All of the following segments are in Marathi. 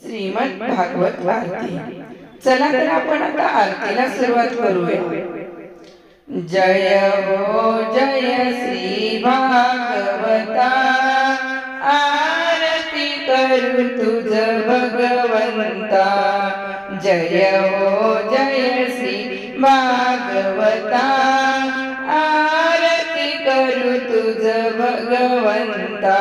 श्रीमद भागवत आरती। चला तर आपण आता आरतीला सुरुवात करूया। जय हो जय श्री भागवता, आरती करू तुझ भगवंता। जय हो जय श्री भागवता, आरती करू तुझ भगवंता।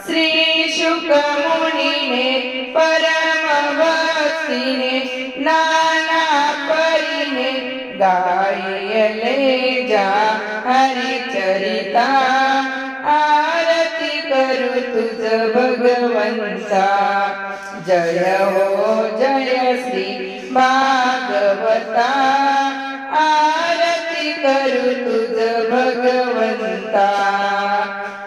श्री शुक मुनीने परम भक्तीने नाना परीने गायले जा हरिचरिता। आरती करू तुझ भगवंता। जय हो जय श्री भागवता, आरती करू तुझ भगवंता।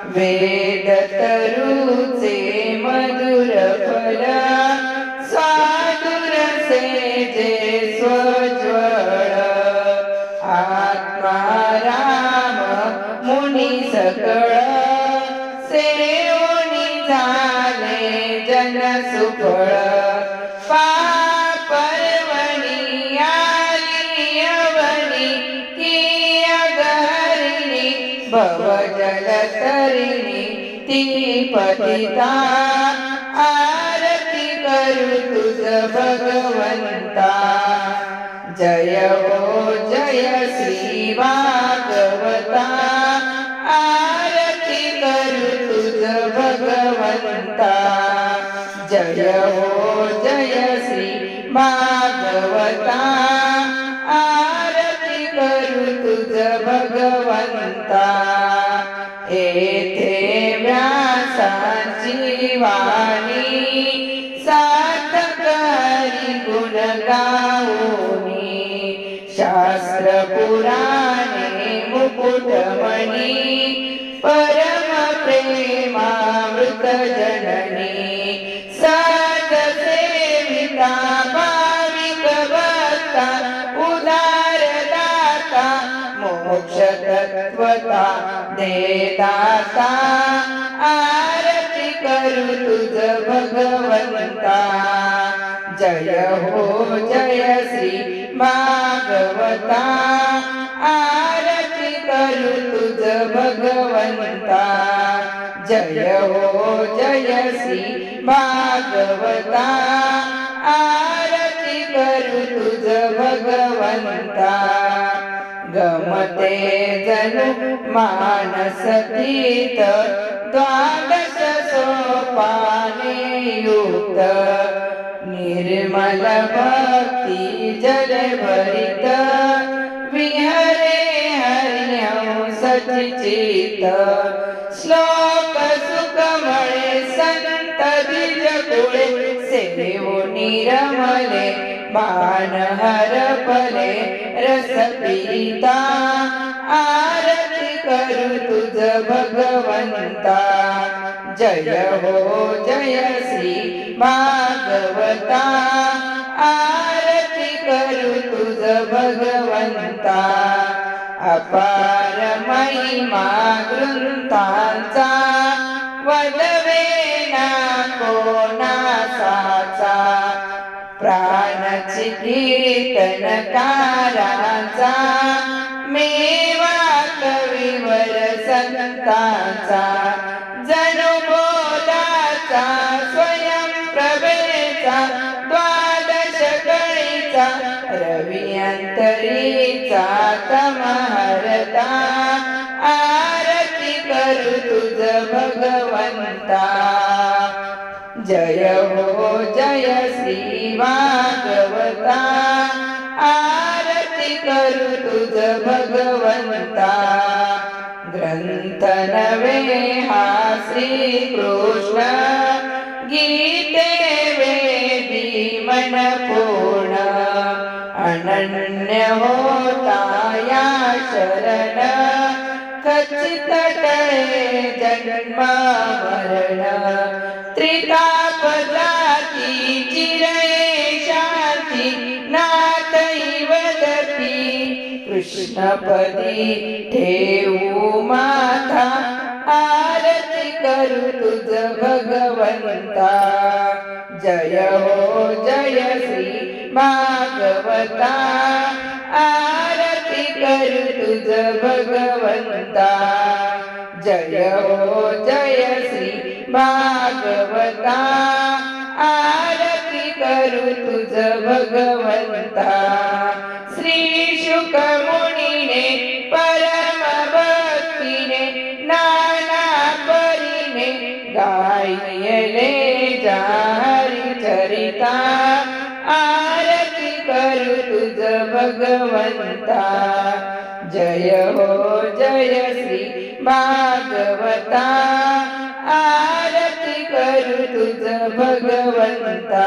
वेद तरुचे मधुर फल, साधुर से जे स्वज्वळ। आत्मा राम मुनी सकळ, सेवनी झाले जन सुफळ। पापर्वणी आली अवनी, की अगहरिणी भवजल तरिणी ती पतिता। आरती करू तुझ भगवंता। जय हो जय श्री भागवता, आरती करू तुझ भगवंता। जय हो जय श्री भागवता, आरती करू तुझ भगवंता। येथे व्यासाची वाणी, सार्थक हरी गुण गाऊनी। शास्त्र पुराणे मुकुटमणी, परम प्रेमामृत जननी। सत सेविता भाविक भक्ता, उदार दाता मोक्ष तत्वता देदाता। आरती करू तुझ भगवंता। जय हो जय श्री भागवता, आरती करू तुझ भगवंता। जय हो जय श्री भागवता, आरती करू तुझ भगवंता। गमते जनु मानसतीत, द्वादश सोपाने युक्त। निर्मल भक्ति जल भरित, विहरे हरिहंस चित्त। श्लोक सुखमळे संत द्विज कुळे, सेवो निरमले बाण हरपले रस पीता। आरती करू तुझ भगवंता। जय हो जय श्री भागवता, आरती करू तुझ भगवंता। अपार महिमा ग्रंथांचा, वदवेना कोणासाचा। प्राणची कीर्तनकारांचा, मेवा कविवर संतांचा। जणू बोधाचा स्वयं प्रभेचा, द्वादश कळीचा रवी अंतरीचा तमहरता। आरती करू तुझ भगवंता। जय हो जय श्री भागवता, आरती करू तुझ भगवंता। ग्रंथ नवे हा श्री कृष्ण, गीते वेदी मन पूर्ण। अनन्य होता या शरण, खचित टळे जन्म मरण। त्रिताप जाती चिरये शांती, नाथई वदती कृष्णपदी ठेवू माथा। आरती करू तुझ भगवंता। जय हो जय श्री भागवता आरती करू तुझ भगवंता जय हो जय श्री भागवता आरती करू तुझ भगवंता श्री शुक मुनीने परम भक्तीने नाना परीने गायले हरि चरिता आरती करू तुझ भगवंता जय हो जय श्री भागवता आरती करू तुझ भगवंता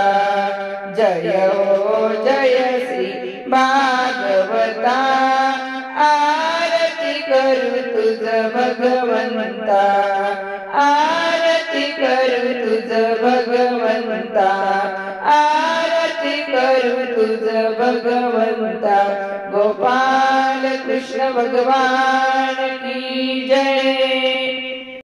जय हो जय श्री भागवता आरती करू तुझ भगवंता आरती करू तुझ भगवंता आरती करू तुझ भगवंता गोपाल कृष्ण भगवान की जय।